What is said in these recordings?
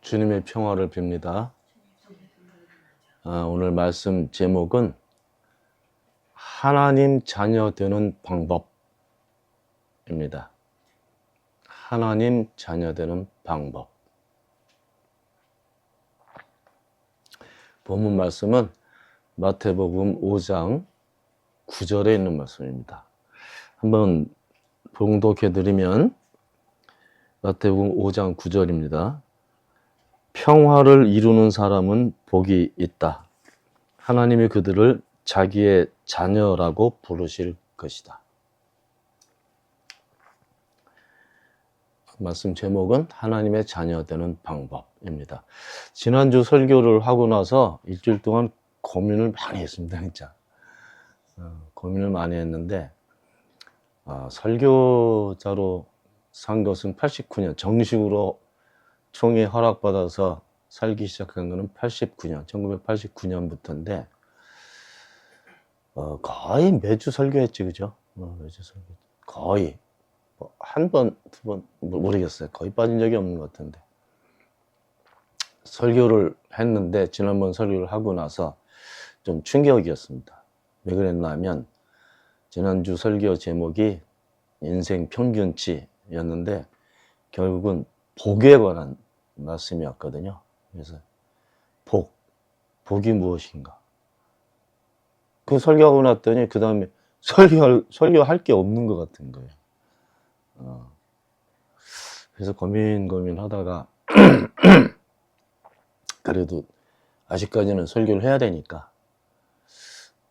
주님의 평화를 빕니다. 오늘 말씀 제목은 하나님 자녀 되는 방법입니다. 하나님 자녀 되는 방법. 본문 말씀은 마태복음 5장 9절에 있는 말씀입니다. 한번 봉독해 드리면 마태복음 5장 9절입니다. 평화를 이루는 사람은 복이 있다. 하나님이 그들을 자기의 자녀라고 부르실 것이다. 말씀 제목은 하나님의 자녀 되는 방법입니다. 지난주 설교를 하고 나서 일주일 동안 고민을 많이 했습니다. 진짜 고민을 많이 했는데 설교자로 산 것은 89년 정식으로 총회 허락받아서 살기 시작한 것은 89년, 1989년부터인데 거의 매주 설교했지, 그죠? 매주 설교. 거의 한 번, 두 번 모르겠어요. 거의 빠진 적이 없는 것 같은데 설교를 했는데 지난번 설교를 하고 나서 좀 충격이었습니다. 왜 그랬냐면 지난주 설교 제목이 인생 평균치였는데 결국은 복에 관한 말씀이었거든요. 그래서 복이 무엇인가? 그 설교하고 났더니 그 다음에 설교할 게 없는 것 같은 거예요. 그래서 고민하다가 그래도 아직까지는 설교를 해야 되니까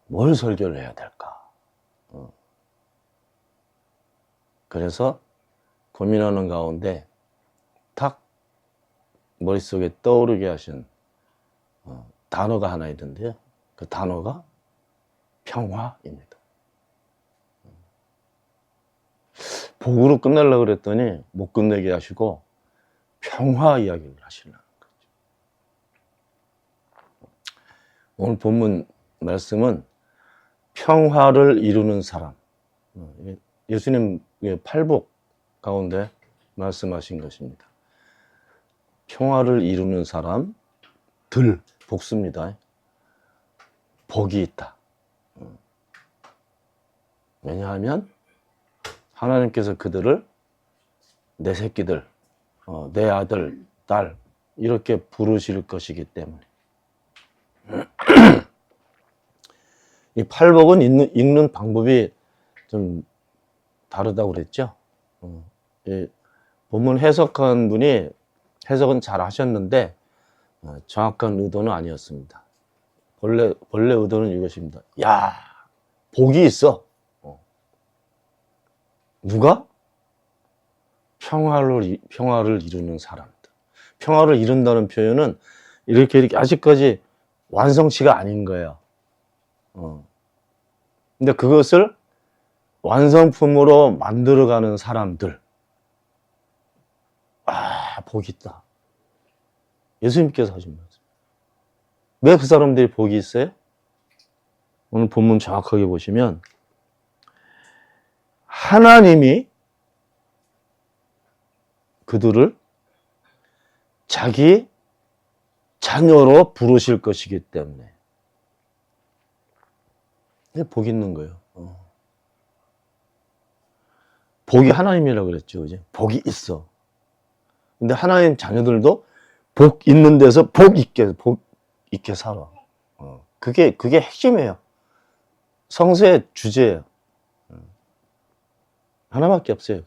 뭘 설교를 해야 될까? 그래서 고민하는 가운데 탁 머릿속에 떠오르게 하신 단어가 하나 있던데요. 그 단어가 평화입니다. 복으로 끝내려고 그랬더니 못 끝내게 하시고 평화 이야기를 하시려는 거죠. 오늘 본문 말씀은 평화를 이루는 사람. 예수님 팔복 가운데 말씀하신 것입니다. 평화를 이루는 사람들, 복수입니다. 복이 있다. 왜냐하면 하나님께서 그들을 내 새끼들, 내 아들, 딸 이렇게 부르실 것이기 때문에 이 팔복은 읽는 방법이 좀 다르다고 그랬죠. 본문 해석한 분이 해석은 잘 하셨는데 정확한 의도는 아니었습니다. 본래 의도는 이것입니다. 야, 복이 있어. 누가? 평화를 이루는 사람들. 평화를 이룬다는 표현은 이렇게 아직까지 완성치가 아닌 거예요. 근데 그것을 완성품으로 만들어가는 사람들. 복이 있다. 예수님께서 하신 말씀. 왜 그 사람들이 복이 있어요? 오늘 본문 정확하게 보시면 하나님이 그들을 자기 자녀로 부르실 것이기 때문에 복이 있는 거예요. 복이 하나님이라고 그랬죠. 그죠? 복이 있어. 근데 하나님 자녀들도 복 있는 데서 복 있게 살아. 그게 핵심이에요. 성서의 주제예요. 하나밖에 없어요.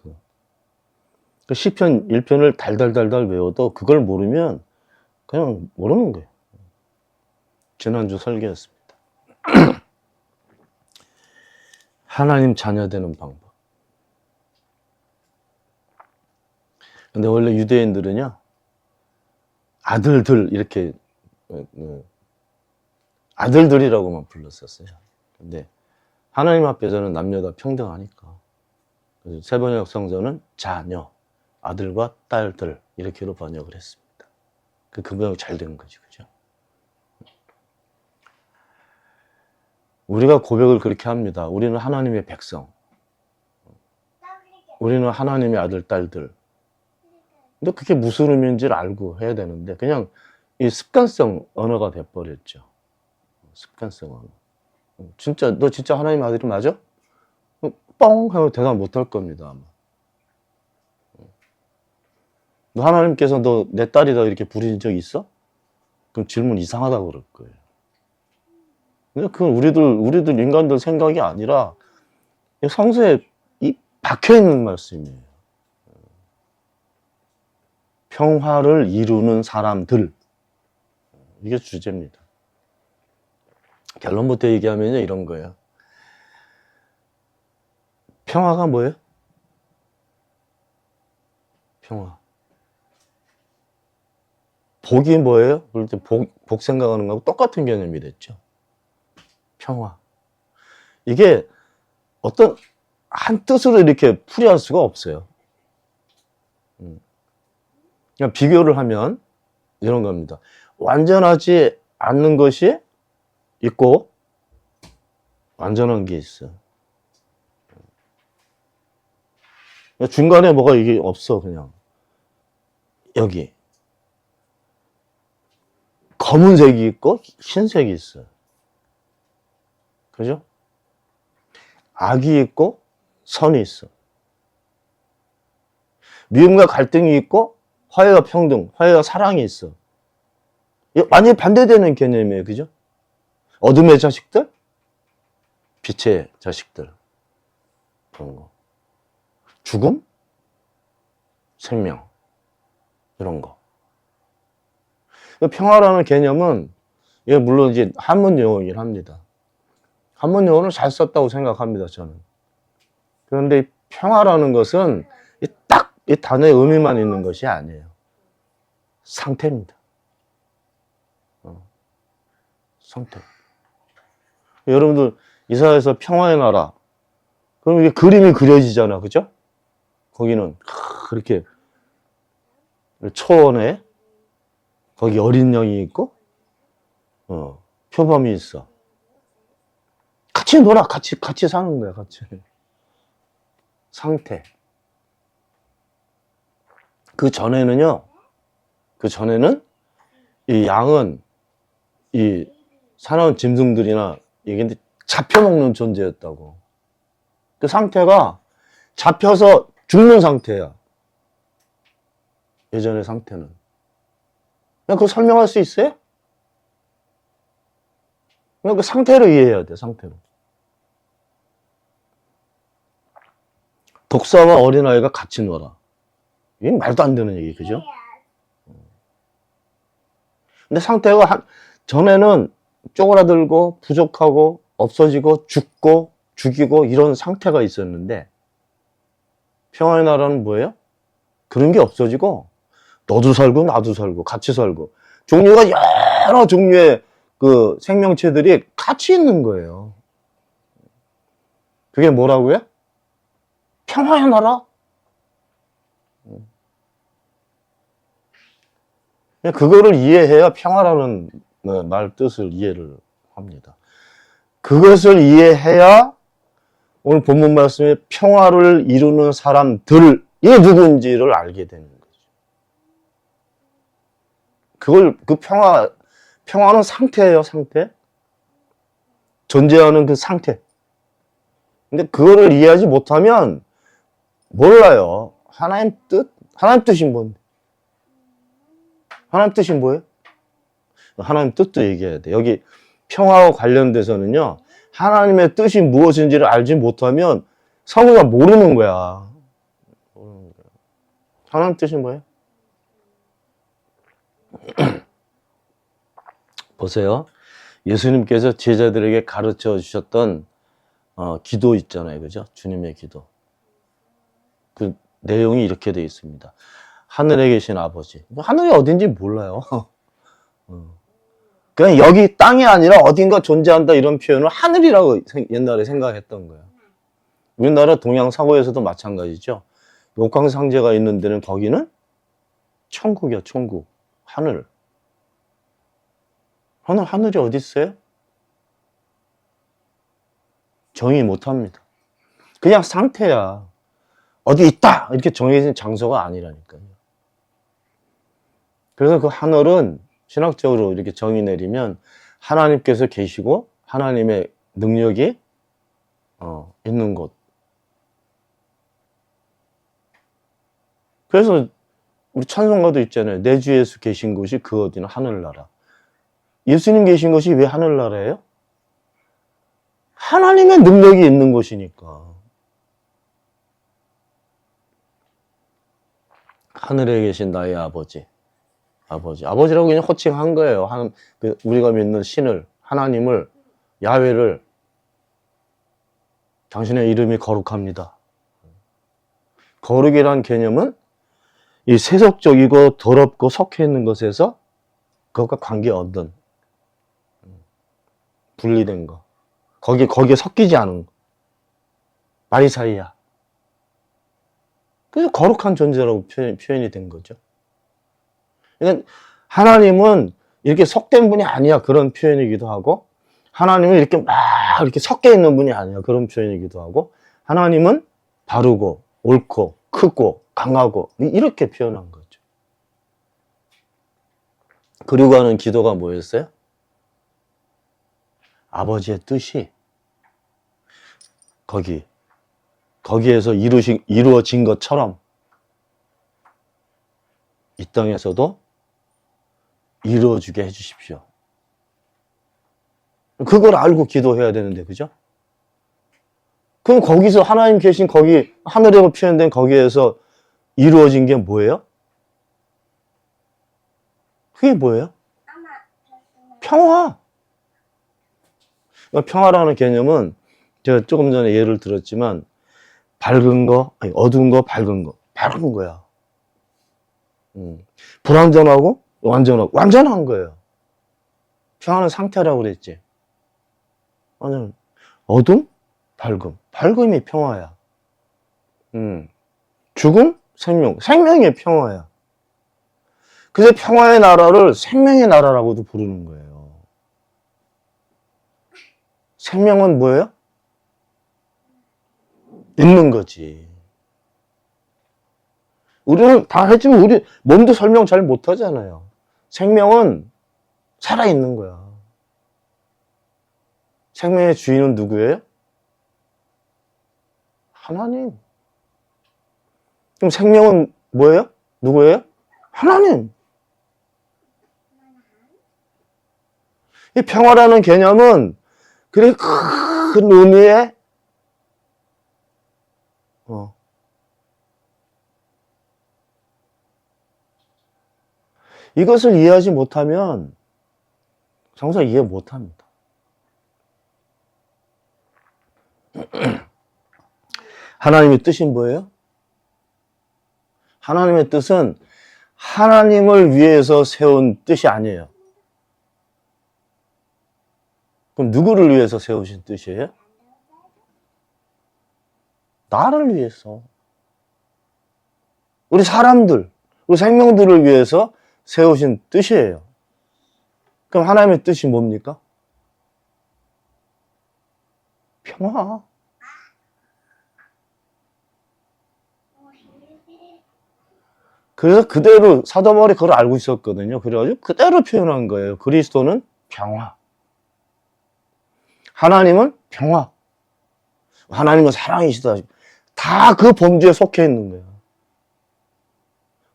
그 시편 1편을 달달달달 외워도 그걸 모르면 그냥 모르는 거예요. 지난주 설교였습니다. 하나님 자녀 되는 방법. 근데 원래 유대인들은요, 아들들 이렇게 아들들이라고만 불렀었어요. 근데 하나님 앞에서는 남녀 다 평등하니까. 그래서 세번역 성서는 자녀, 아들과 딸들 이렇게로 번역을 했습니다. 그 번역 잘 된 거지, 그죠? 우리가 고백을 그렇게 합니다. 우리는 하나님의 백성. 우리는 하나님의 아들, 딸들. 근데 그게 무슨 의미인지를 알고 해야 되는데 그냥 이 습관성 언어가 돼버렸죠. 습관성 언어. 진짜 너 진짜 하나님 아들이 맞아? 뻥 하고 대답 못할 겁니다 아마. 너 하나님께서 너 내 딸이다 이렇게 부르신 적 있어? 그럼 질문 이상하다고 그럴 거예요. 근데 그건 우리들 인간들 생각이 아니라 성서에 박혀 있는 말씀이에요. 평화를 이루는 사람들. 이게 주제입니다. 결론부터 얘기하면 이런 거예요. 평화가 뭐예요? 평화. 복이 뭐예요? 그럴 때 복 생각하는 거하고 똑같은 개념이 됐죠. 평화. 이게 어떤 한 뜻으로 이렇게 풀이할 수가 없어요. 그냥 비교를 하면 이런 겁니다. 완전하지 않는 것이 있고 완전한 게 있어. 중간에 뭐가 이게 없어 그냥. 여기 검은색이 있고 흰색이 있어요. 그죠? 악이 있고 선이 있어. 미움과 갈등이 있고 화해와 평등, 화해와 사랑이 있어. 완전히 반대되는 개념이에요. 그죠? 어둠의 자식들, 빛의 자식들. 그런 거. 죽음, 생명. 이런 거. 평화라는 개념은 물론 이제 한문 용어이긴 합니다. 한문 용어를 잘 썼다고 생각합니다, 저는. 그런데 평화라는 것은 딱 이 단어의 의미만 있는 것이 아니에요. 상태입니다. 상태. 여러분들 이사야에서 평화의 나라. 그럼 이게 그림이 그려지잖아, 그죠? 거기는 그렇게 초원에 거기 어린 양이 있고, 표범이 있어. 같이 놀아, 같이 사는 거야, 같이. 상태. 그 전에는 이 양은 이 사나운 짐승들이나 이게 잡혀먹는 존재였다고. 그 상태가 잡혀서 죽는 상태야. 예전의 상태는. 그냥 그거 설명할 수 있어요? 그냥 그 상태로 이해해야 돼, 상태로. 독사와 어린아이가 같이 놀아. 이게 말도 안 되는 얘기, 그죠? 근데 상태가 전에는 쪼그라들고 부족하고 없어지고 죽고 죽이고 이런 상태가 있었는데 평화의 나라는 뭐예요? 그런 게 없어지고 너도 살고 나도 살고 같이 살고 종류가 여러 종류의 그 생명체들이 같이 있는 거예요. 그게 뭐라고요? 평화의 나라? 그거를 이해해야 평화라는 말 뜻을 이해를 합니다. 그것을 이해해야 오늘 본문 말씀에 평화를 이루는 사람들이 누군지를 알게 되는 거죠. 평화는 상태예요, 상태. 존재하는 그 상태. 근데 그거를 이해하지 못하면 몰라요. 하나님 뜻이 뭔데? 하나님 뜻이 뭐예요? 하나님 뜻도 얘기해야 돼. 여기 평화와 관련돼서는요, 하나님의 뜻이 무엇인지를 알지 못하면 성우가 모르는 거야. 하나님 뜻이 뭐예요? 보세요. 예수님께서 제자들에게 가르쳐 주셨던 기도 있잖아요. 그죠? 주님의 기도. 그 내용이 이렇게 되어 있습니다. 하늘에 계신 아버지. 하늘이 어딘지 몰라요. 그냥 여기 땅이 아니라 어딘가 존재한다 이런 표현을 하늘이라고 옛날에 생각했던 거예요. 우리나라 동양 사고에서도 마찬가지죠. 옥황상제가 있는 데는 거기는 천국이야, 천국. 하늘. 하늘이 어디 있어요? 정의 못합니다. 그냥 상태야. 어디 있다! 이렇게 정해진 장소가 아니라니까요. 그래서 그 하늘은 신학적으로 이렇게 정의 내리면 하나님께서 계시고 하나님의 능력이 있는 곳. 그래서 우리 찬송가도 있잖아요. 내 주 예수 계신 곳이 그 어디는 하늘나라. 예수님 계신 곳이 왜 하늘나라예요? 하나님의 능력이 있는 곳이니까. 하늘에 계신 나의 아버지. 아버지라고 그냥 호칭한 거예요. 우리가 믿는 신을, 하나님을, 야훼를, 당신의 이름이 거룩합니다. 거룩이란 개념은 이 세속적이고 더럽고 섞여 있는 것에서 그것과 관계없는 분리된 거. 거기에 섞이지 않은 거. 마리사이야. 그래서 거룩한 존재라고 표현이 된 거죠. 그러니까 하나님은 이렇게 속된 분이 아니야. 그런 표현이기도 하고, 하나님은 이렇게 섞여 있는 분이 아니야. 그런 표현이기도 하고, 하나님은 바르고, 옳고, 크고, 강하고, 이렇게 표현한 거죠. 그리고 하는 기도가 뭐였어요? 아버지의 뜻이 거기에서 이루어진 것처럼 이 땅에서도 이루어지게 해주십시오. 그걸 알고 기도해야 되는데, 그죠? 그럼 거기서 하나님 계신 거기, 하늘에 표현된 거기에서 이루어진 게 뭐예요? 그게 뭐예요? 평화. 그러니까 평화라는 개념은 제가 조금 전에 예를 들었지만 어두운 거, 밝은 거야. 불완전하고 완전한 거예요. 평화는 상태라고 그랬지. 어둠, 밝음이 평화야. 죽음, 생명이 평화야. 그래서 평화의 나라를 생명의 나라라고도 부르는 거예요. 생명은 뭐예요? 있는 거지. 우리는 다 했지만 우리 몸도 설명 잘 못하잖아요. 생명은 살아있는 거야. 생명의 주인은 누구예요? 하나님. 그럼 생명은 뭐예요? 누구예요? 하나님. 이 평화라는 개념은 그래 큰 의미의 이것을 이해하지 못하면 정말 이해 못합니다. 하나님의 뜻이 뭐예요? 하나님의 뜻은 하나님을 위해서 세운 뜻이 아니에요. 그럼 누구를 위해서 세우신 뜻이에요? 나를 위해서. 우리 사람들, 우리 생명들을 위해서 세우신 뜻이에요. 그럼 하나님의 뜻이 뭡니까? 평화. 그래서 그대로 사도 바울이 그걸 알고 있었거든요. 그래가지고 그대로 표현한 거예요. 그리스도는 평화. 하나님은 평화. 하나님은 사랑이시다. 다 그 범주에 속해 있는 거예요.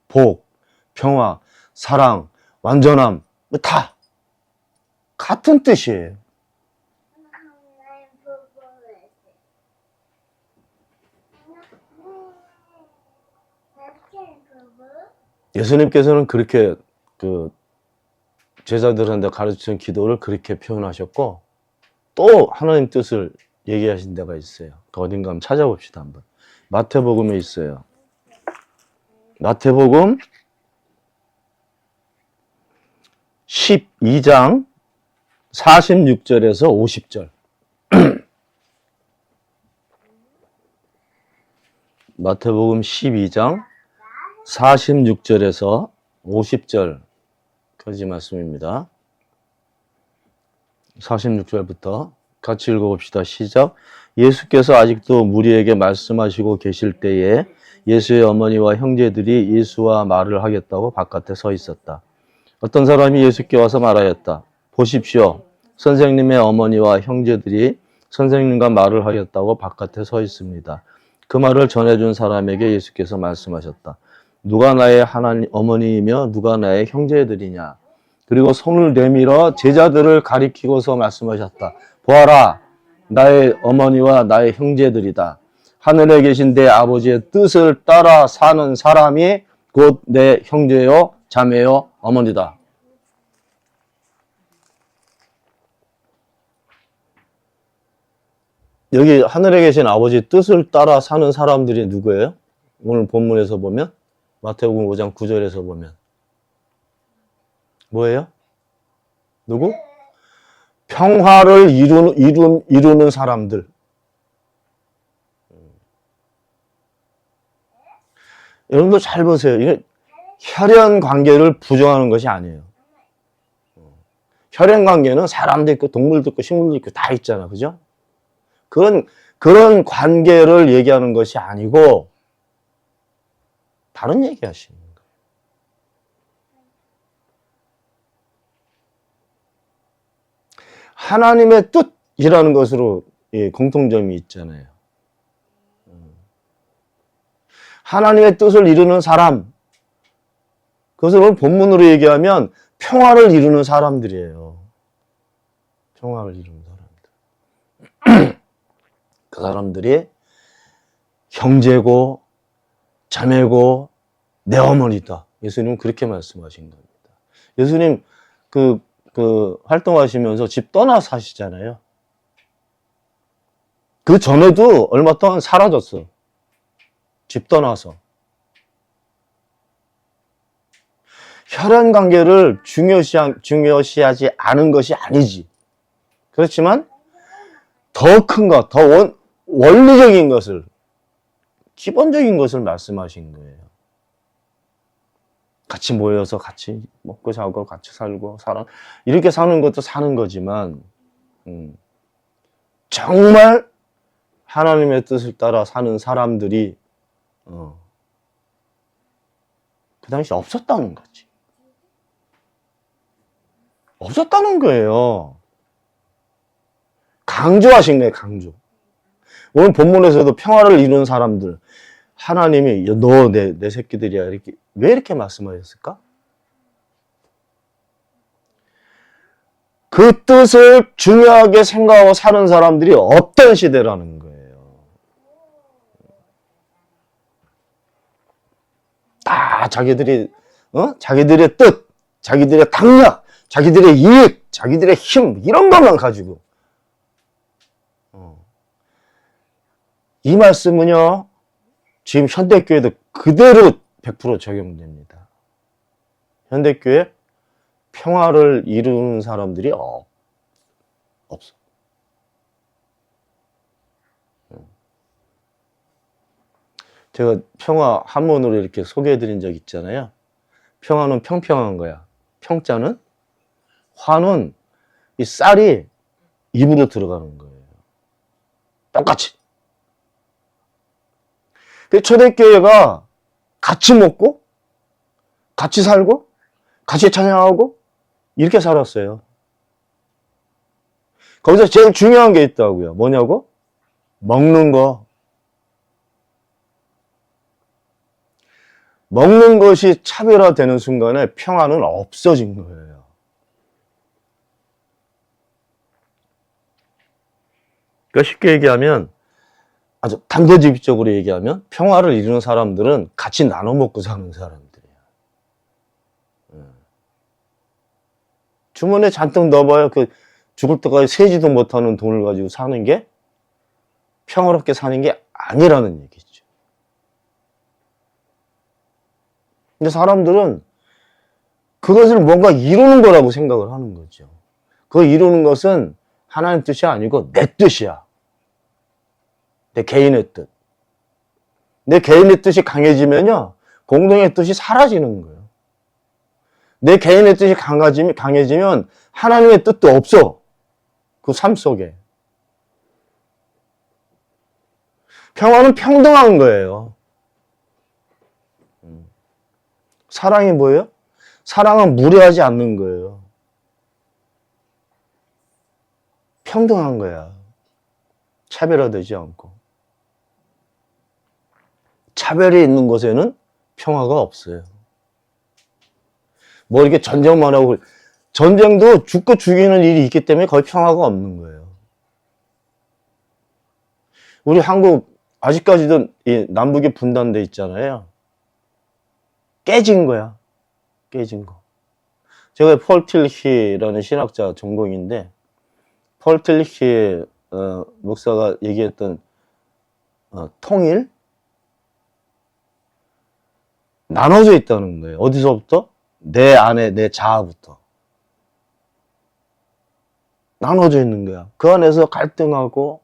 복, 평화, 사랑, 완전함, 다 같은 뜻이에요. 예수님께서는 그렇게 제자들한테 가르치는 기도를 그렇게 표현하셨고, 또 하나님 뜻을 얘기하신 데가 있어요. 어딘가 한번 찾아봅시다. 한번. 마태복음에 있어요. 마태복음 12장 46절에서 50절. 마태복음 12장 46절에서 50절까지 말씀입니다. 46절부터 같이 읽어봅시다. 시작. 예수께서 아직도 무리에게 말씀하시고 계실 때에 예수의 어머니와 형제들이 예수와 말을 하겠다고 바깥에 서 있었다. 어떤 사람이 예수께 와서 말하였다. 보십시오. 선생님의 어머니와 형제들이 선생님과 말을 하겠다고 바깥에 서 있습니다. 그 말을 전해준 사람에게 예수께서 말씀하셨다. 누가 나의 하나님 어머니이며 누가 나의 형제들이냐. 그리고 손을 내밀어 제자들을 가리키고서 말씀하셨다. 보아라, 나의 어머니와 나의 형제들이다. 하늘에 계신 내 아버지의 뜻을 따라 사는 사람이 곧 내 형제요, 자매요, 어머니다. 여기 하늘에 계신 아버지 뜻을 따라 사는 사람들이 누구예요? 오늘 본문에서 보면 마태복음 5장 9절에서 보면 뭐예요? 누구? 평화를 이루는 사람들. 여러분들 잘 보세요. 이게 혈연 관계를 부정하는 것이 아니에요. 혈연 관계는 사람도 있고 동물도 있고 식물도 있고 다 있잖아. 그죠? 그런 관계를 얘기하는 것이 아니고 다른 얘기 하시는 거예요. 하나님의 뜻이라는 것으로 공통점이 있잖아요. 하나님의 뜻을 이루는 사람, 그것을 본문으로 얘기하면 평화를 이루는 사람들이에요. 평화를 이루는 사람들. 그 사람들이 형제고 자매고 내 어머니다. 예수님은 그렇게 말씀하신 겁니다. 예수님 그 활동하시면서 집 떠나 사시잖아요. 그 전에도 얼마 동안 사라졌어. 집 떠나서. 혈연 관계를 중요시하지 않은 것이 아니지. 그렇지만 더 큰 것, 더 원리적인 것을, 기본적인 것을 말씀하신 거예요. 같이 모여서 같이 먹고 자고 같이 살고 이렇게 사는 것도 사는 거지만 정말 하나님의 뜻을 따라 사는 사람들이 그 당시 없었다는 거지. 없었다는 거예요. 강조하신 거예요, 강조. 오늘 본문에서도 평화를 이루는 사람들, 하나님이 너 내 새끼들이야 이렇게 왜 이렇게 말씀하셨을까? 그 뜻을 중요하게 생각하고 사는 사람들이 어떤 시대라는 거예요. 다 자기들의 뜻, 자기들의 당력, 자기들의 이익, 자기들의 힘 이런 것만 가지고 이 말씀은요 지금 현대교회도 그대로 100% 적용됩니다. 현대교회 평화를 이루는 사람들이 없어. 제가 평화 한문으로 이렇게 소개해드린 적 있잖아요. 평화는 평평한 거야. 평자는 화는 이 쌀이 입으로 들어가는 거예요. 똑같이. 초대교회가 같이 먹고, 같이 살고, 같이 찬양하고, 이렇게 살았어요. 거기서 제일 중요한 게 있다고요. 뭐냐고? 먹는 거. 먹는 것이 차별화되는 순간에 평화는 없어진 거예요. 그러니까 쉽게 얘기하면 아주 단도직입적으로 얘기하면 평화를 이루는 사람들은 같이 나눠 먹고 사는 사람들이에요. 주머니에 잔뜩 넣어봐요. 죽을 때까지 세지도 못하는 돈을 가지고 사는 게 평화롭게 사는 게 아니라는 얘기죠. 근데 사람들은 그것을 뭔가 이루는 거라고 생각을 하는 거죠. 그거 이루는 것은 하나님 뜻이 아니고 내 뜻이야. 내 개인의 뜻. 내 개인의 뜻이 강해지면요, 공동의 뜻이 사라지는 거예요. 내 개인의 뜻이 강해지면 하나님의 뜻도 없어. 그 삶 속에. 평화는 평등한 거예요. 사랑이 뭐예요? 사랑은 무례하지 않는 거예요. 평등한 거야. 차별화되지 않고. 차별이 있는 곳에는 평화가 없어요. 뭐 이렇게 전쟁만 하고, 전쟁도 죽고 죽이는 일이 있기 때문에 거의 평화가 없는 거예요. 우리 한국 아직까지도 이 남북이 분단돼 있잖아요. 깨진 거야. 깨진 거. 제가 폴 틸리히라는 신학자 전공인데, 폴 틸리히 목사가 얘기했던 통일? 나눠져 있다는 거예요. 어디서부터? 내 안에 내 자아부터. 나눠져 있는 거야. 그 안에서 갈등하고,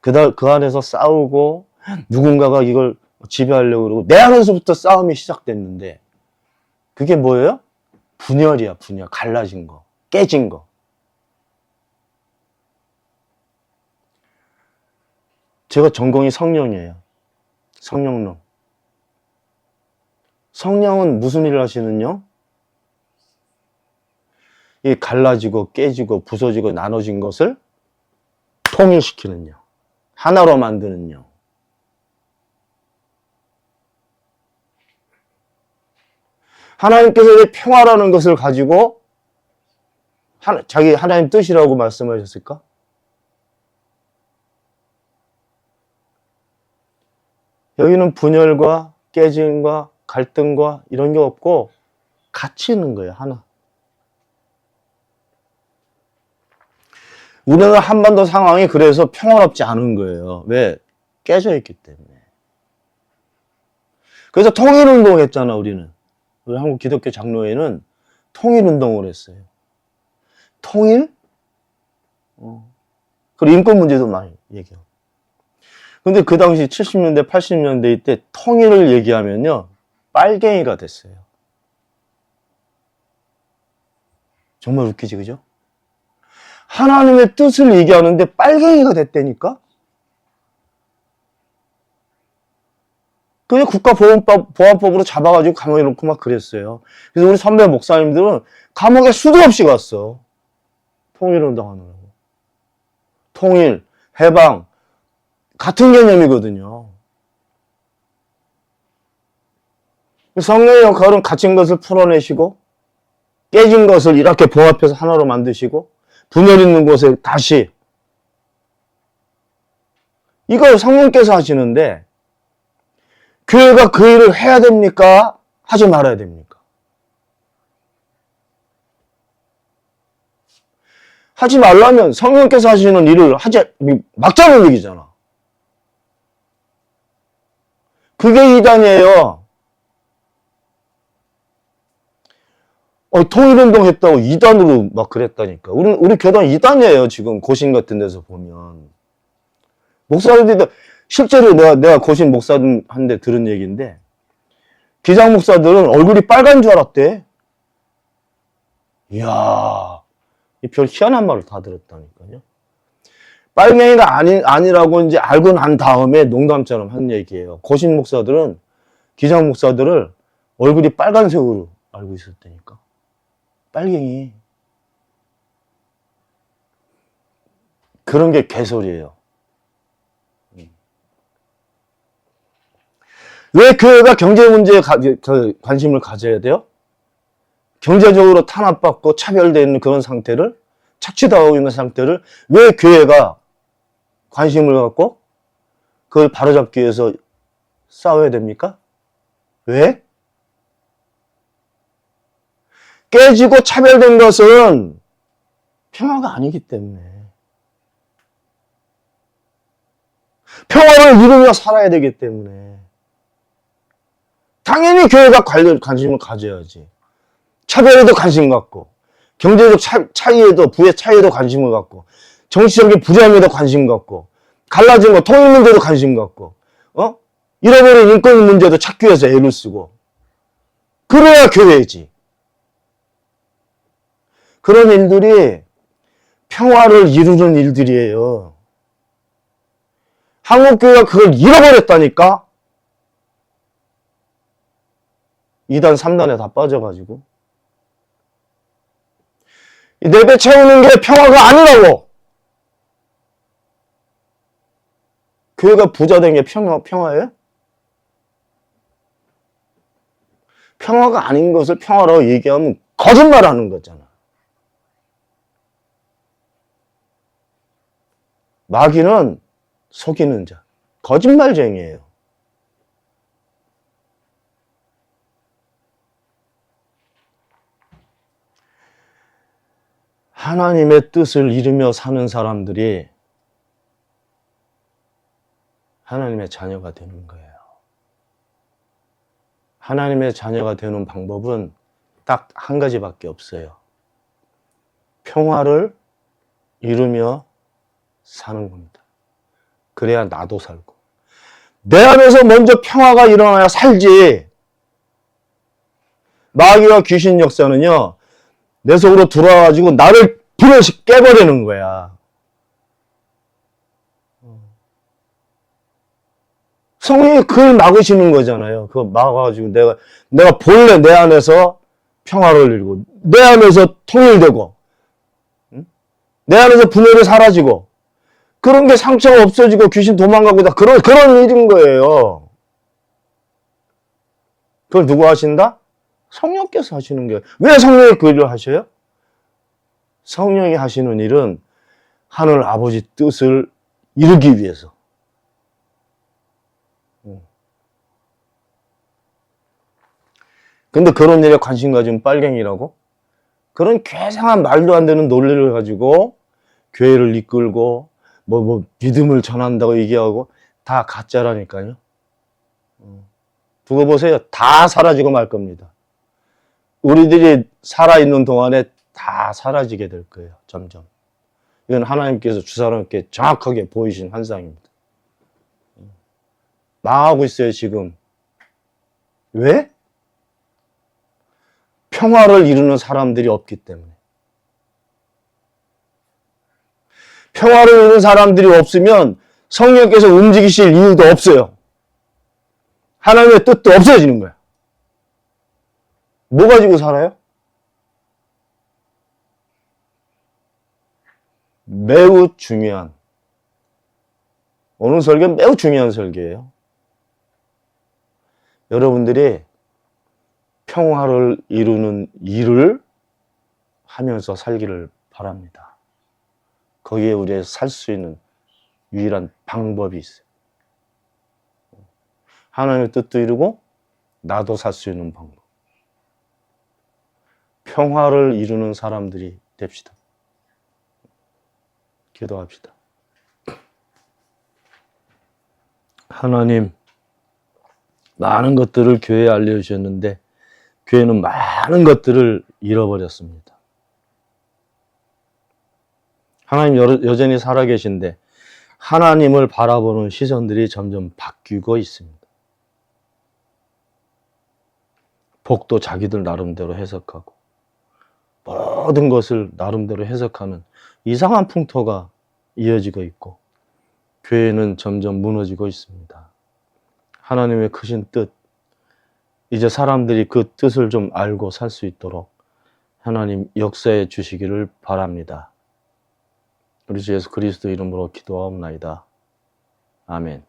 그 안에서 싸우고, 누군가가 이걸 지배하려고 그러고, 내 안에서부터 싸움이 시작됐는데, 그게 뭐예요? 분열이야, 분열. 갈라진 거. 깨진 거. 제가 전공이 성령이에요. 성령론. 성령은 무슨 일을 하시는요? 이 갈라지고 깨지고 부서지고 나눠진 것을 통일시키는 영. 하나로 만드는 영. 하나님께서 왜 평화라는 것을 가지고 자기 하나님 뜻이라고 말씀하셨을까? 여기는 분열과 깨짐과 갈등과 이런 게 없고 같이 있는 거예요. 하나. 우리는 한반도 상황이 그래서 평화롭지 않은 거예요. 왜? 깨져 있기 때문에. 그래서 통일운동을 했잖아, 우리는. 우리 한국 기독교 장로회는 통일운동을 했어요. 통일? 그리고 인권 문제도 많이 얘기하고. 근데 그 당시 70년대, 80년대 때 통일을 얘기하면요, 빨갱이가 됐어요. 정말 웃기지, 그죠? 하나님의 뜻을 얘기하는데 빨갱이가 됐다니까? 그냥 국가보안법으로 잡아가지고 감옥에 놓고 막 그랬어요. 그래서 우리 선배 목사님들은 감옥에 수도 없이 갔어. 통일운동 하느라고. 통일, 해방, 같은 개념이거든요. 성령의 역할은 갇힌 것을 풀어내시고, 깨진 것을 이렇게 봉합해서 하나로 만드시고, 분열 있는 곳에 다시. 이걸 성령께서 하시는데, 교회가 그 일을 해야 됩니까? 하지 말아야 됩니까? 하지 말라면 성령께서 하시는 일을 막자는 얘기잖아. 그게 이단이에요. 통일운동 했다고 이단으로 막 그랬다니까. 우리 교단 이단이에요, 지금 고신 같은 데서 보면. 목사들도, 실제로 내가 고신 목사한테 들은 얘기인데, 기장 목사들은 얼굴이 빨간 줄 알았대. 이야, 별 희한한 말을 다 들었다니까요. 빨갱이가 아니라고 이제 알고 난 다음에 농담처럼 한 얘기예요. 고신 목사들은, 기장 목사들을 얼굴이 빨간색으로 알고 있었다니까. 빨갱이. 그런 게 개소리예요. 왜 교회가 경제 문제에 관심을 가져야 돼요? 경제적으로 탄압받고 차별되어 있는 그런 상태를, 착취당하고 있는 상태를 왜 교회가 관심을 갖고 그걸 바로잡기 위해서 싸워야 됩니까? 왜? 깨지고 차별된 것은 평화가 아니기 때문에. 평화를 이루며 살아야 되기 때문에. 당연히 교회가 관심을 가져야지. 차별에도 관심 갖고, 경제적 차이에도, 부의 차이에도 관심을 갖고, 정치적인 불의함에도 관심 갖고, 갈라진 거, 통일 문제도 관심 갖고, 잃어버린 인권 문제도 찾기 위해서 애를 쓰고. 그래야 교회지. 그런 일들이 평화를 이루는 일들이에요. 한국교회가 그걸 잃어버렸다니까? 2단, 3단에 다 빠져가지고. 이 네 배 채우는 게 평화가 아니라고. 교회가 부자 된 게 평화예요? 평화가 아닌 것을 평화라고 얘기하면 거짓말하는 거잖아. 마귀는 속이는 자, 거짓말쟁이에요. 하나님의 뜻을 이루며 사는 사람들이 하나님의 자녀가 되는 거예요. 하나님의 자녀가 되는 방법은 딱 한 가지밖에 없어요. 평화를 이루며 사는 겁니다. 그래야 나도 살고. 내 안에서 먼저 평화가 일어나야 살지. 마귀와 귀신 역사는요, 내 속으로 들어와가지고 나를 불을 깨버리는 거야. 성령이 그걸 막으시는 거잖아요. 그거 막아가지고 내가 본래 내 안에서 평화를 이루고, 내 안에서 통일되고, 내 안에서 분열이 사라지고, 그런 게 상처가 없어지고 귀신 도망가고 다 그런 일인 거예요. 그걸 누가 하신다? 성령께서 하시는 거예요. 왜 성령이 그 일을 하셔요? 성령이 하시는 일은 하늘 아버지 뜻을 이루기 위해서. 근데 그런 일에 관심 가지면 빨갱이라고? 그런 괴상한 말도 안 되는 논리를 가지고 교회를 이끌고 믿음을 전한다고 얘기하고 다 가짜라니까요. 두고 보세요. 다 사라지고 말 겁니다. 우리들이 살아있는 동안에 다 사라지게 될 거예요. 점점. 이건 하나님께서 주사람께 정확하게 보이신 환상입니다. 망하고 있어요, 지금. 왜? 평화를 이루는 사람들이 없기 때문에. 평화를 이루는 사람들이 없으면 성령께서 움직이실 이유도 없어요. 하나님의 뜻도 없어지는 거야. 뭐 가지고 살아요? 매우 중요한, 오늘 설교는 매우 중요한 설교예요. 여러분들이 평화를 이루는 일을 하면서 살기를 바랍니다. 거기에 우리가 살 수 있는 유일한 방법이 있어요. 하나님의 뜻도 이루고 나도 살 수 있는 방법. 평화를 이루는 사람들이 됩시다. 기도합시다. 하나님, 많은 것들을 교회에 알려주셨는데 교회는 많은 것들을 잃어버렸습니다. 하나님 여전히 살아계신데 하나님을 바라보는 시선들이 점점 바뀌고 있습니다. 복도 자기들 나름대로 해석하고 모든 것을 나름대로 해석하는 이상한 풍토가 이어지고 있고 교회는 점점 무너지고 있습니다. 하나님의 크신 뜻, 이제 사람들이 그 뜻을 좀 알고 살 수 있도록 하나님 역사해 주시기를 바랍니다. 우리 주 예수 그리스도 이름으로 기도하옵나이다. 아멘.